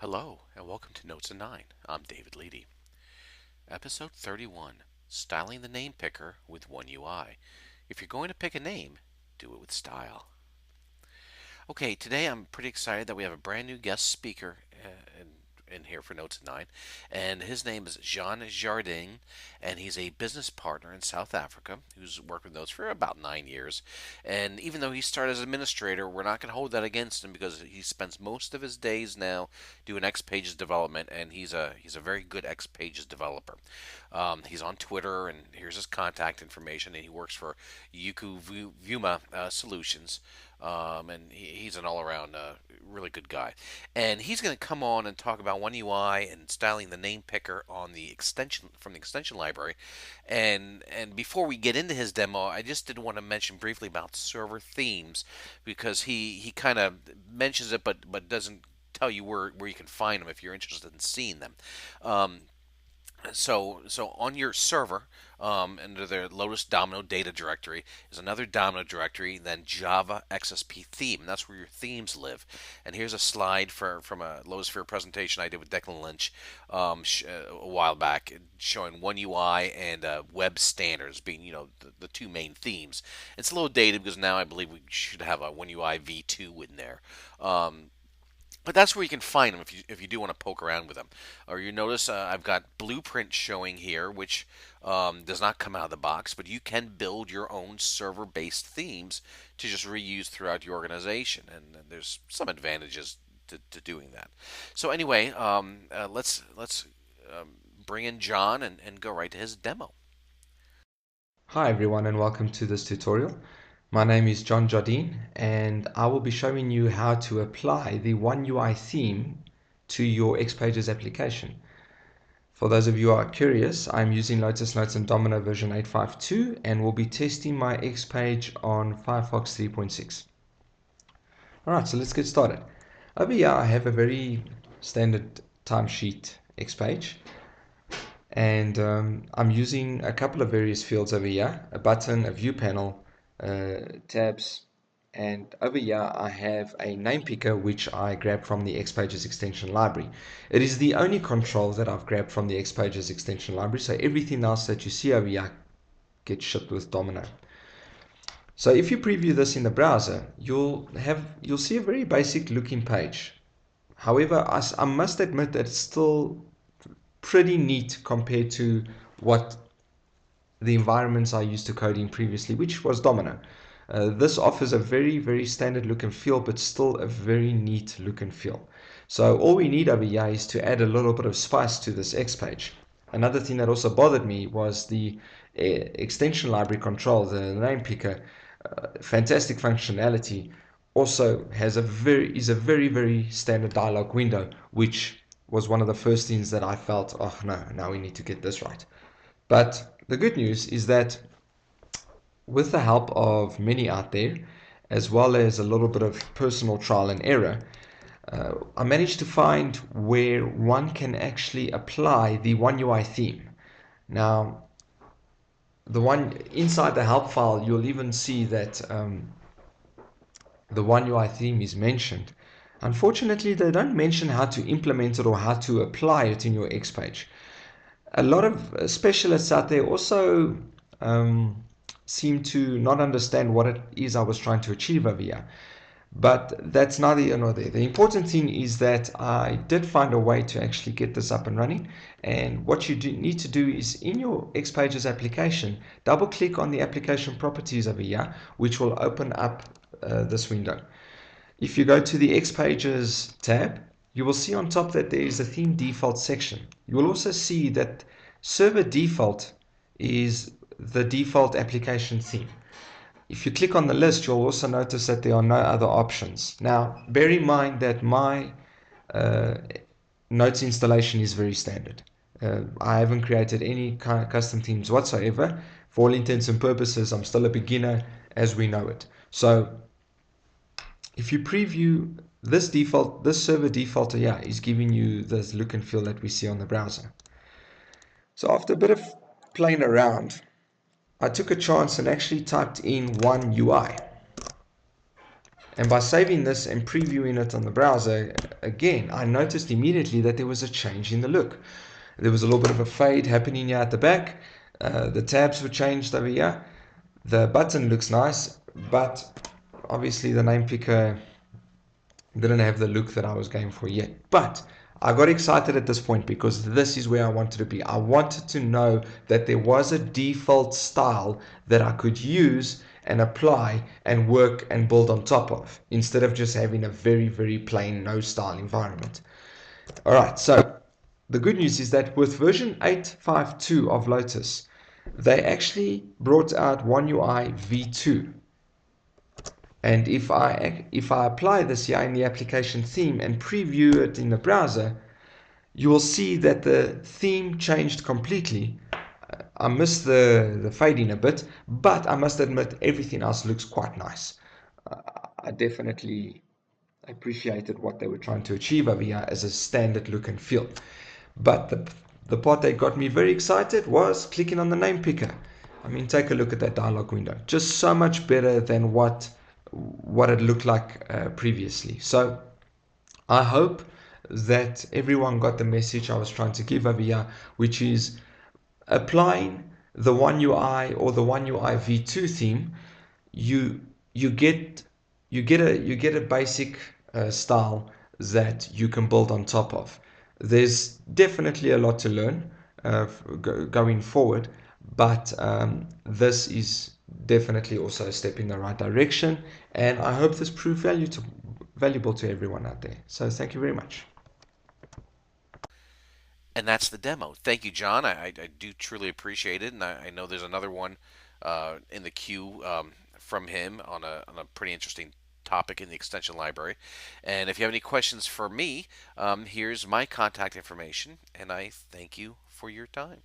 Hello, and welcome to NotesIn9. I'm David Leedy. Episode 31, Styling the Name Picker with oneUI. If you're going to pick a name, do it with style. Okay, today I'm pretty excited that we have a brand new guest speaker in here for Notes9, and his name is John Jardin, and he's a business partner in South Africa who's worked with Notes for about 9 years. And even though he started as administrator, we're not going to hold that against him because he spends most of his days now doing XPages development, and he's a very good XPages developer. He's on Twitter, and here's his contact information, and he works for Yuku Vuma Solutions. And he's an all-around really good guy. And he's going to come on and talk about oneUI and styling the name picker on the extension from the extension library. And before we get into his demo, I just did want to mention briefly about server themes because he kind of mentions it, but doesn't tell you where you can find them if you're interested in seeing them. Um, so on your server, under the Lotus Domino data directory is another Domino directory, then Java XSP theme. That's where your themes live. And here's a slide from a Lotusphere presentation I did with Declan Lynch a while back, showing oneUI and web standards being the two main themes. It's a little dated because now I believe we should have a oneUI v2 in there. But that's where you can find them if you do want to poke around with them. Or you notice I've got Blueprint showing here, which does not come out of the box, but you can build your own server-based themes to just reuse throughout your organization, and there's some advantages to doing that. So anyway, let's bring in John and go right to his demo. Hi everyone and welcome to this tutorial. My name is John Jardin and I will be showing you how to apply the oneUI theme to your XPages application. For those of you who are curious, I'm using Lotus Notes and Domino version 8.5.2 and will be testing my XPage on Firefox 3.6. Alright, so let's get started. Over here I have a very standard timesheet XPage. And I'm using a couple of various fields over here, a button, a view panel, tabs, and over here I have a name picker which I grabbed from the XPages Extension Library. It is the only control that I've grabbed from the XPages Extension Library, so everything else that you see over here gets shipped with Domino. So if you preview this in the browser, you'll see a very basic looking page. However, I must admit that it's still pretty neat compared to what the environments I used to code in previously, which was Domino. This offers a very, very standard look and feel, but still a very neat look and feel. So all we need over here is to add a little bit of spice to this X page. Another thing that also bothered me was the extension library control, the name picker, fantastic functionality, also has is a very, very standard dialog window, which was one of the first things that I felt, oh no, now we need to get this right. But the good news is that with the help of many out there, as well as a little bit of personal trial and error, I managed to find where one can actually apply the oneUI theme. Now, the one inside the help file, you'll even see that the oneUI theme is mentioned. Unfortunately, they don't mention how to implement it or how to apply it in your X page. A lot of specialists out there also seem to not understand what it is I was trying to achieve over here. But that's neither here nor there. The important thing is that I did find a way to actually get this up and running. And what you need to do is in your XPages application, double click on the application properties over here, which will open up this window. If you go to the XPages tab, you will see on top that there is a theme default section. You will also see that server default is the default application theme. If you click on the list, you'll also notice that there are no other options. Now, bear in mind that my uh, Notes installation is very standard. I haven't created any kind of custom themes whatsoever. For all intents and purposes, I'm still a beginner as we know it. So if you preview this server default here is giving you this look and feel that we see on the browser. So after a bit of playing around, I took a chance and actually typed in oneUI. And by saving this and previewing it on the browser, again, I noticed immediately that there was a change in the look. There was a little bit of a fade happening here at the back. The tabs were changed over here. The button looks nice, but obviously the name picker didn't have the look that I was going for yet. But I got excited at this point because this is where I wanted to be. I wanted to know that there was a default style that I could use and apply and work and build on top of instead of just having a very, very plain no style environment. All right, so the good news is that with version 8.5.2 of Lotus, they actually brought out oneUI v2. And if I apply this here in the application theme and preview it in the browser, you will see that the theme changed completely. I missed the fading a bit, but I must admit everything else looks quite nice. I definitely appreciated what they were trying to achieve over here as a standard look and feel. But the part that got me very excited was clicking on the name picker. I mean, take a look at that dialog window. Just so much better than what it looked like previously. So I hope that everyone got the message I was trying to give over here, which is applying the oneUI or the oneUI v2 theme. You you get you get a basic style that you can build on top of. There's definitely a lot to learn going forward, but this is definitely also a step in the right direction, and I hope this proved valuable to everyone out there. So thank you very much. And that's the demo. Thank you, John. I do truly appreciate it, and I know there's another one in the queue from him on a pretty interesting topic in the extension library. And if you have any questions for me, here's my contact information, and I thank you for your time.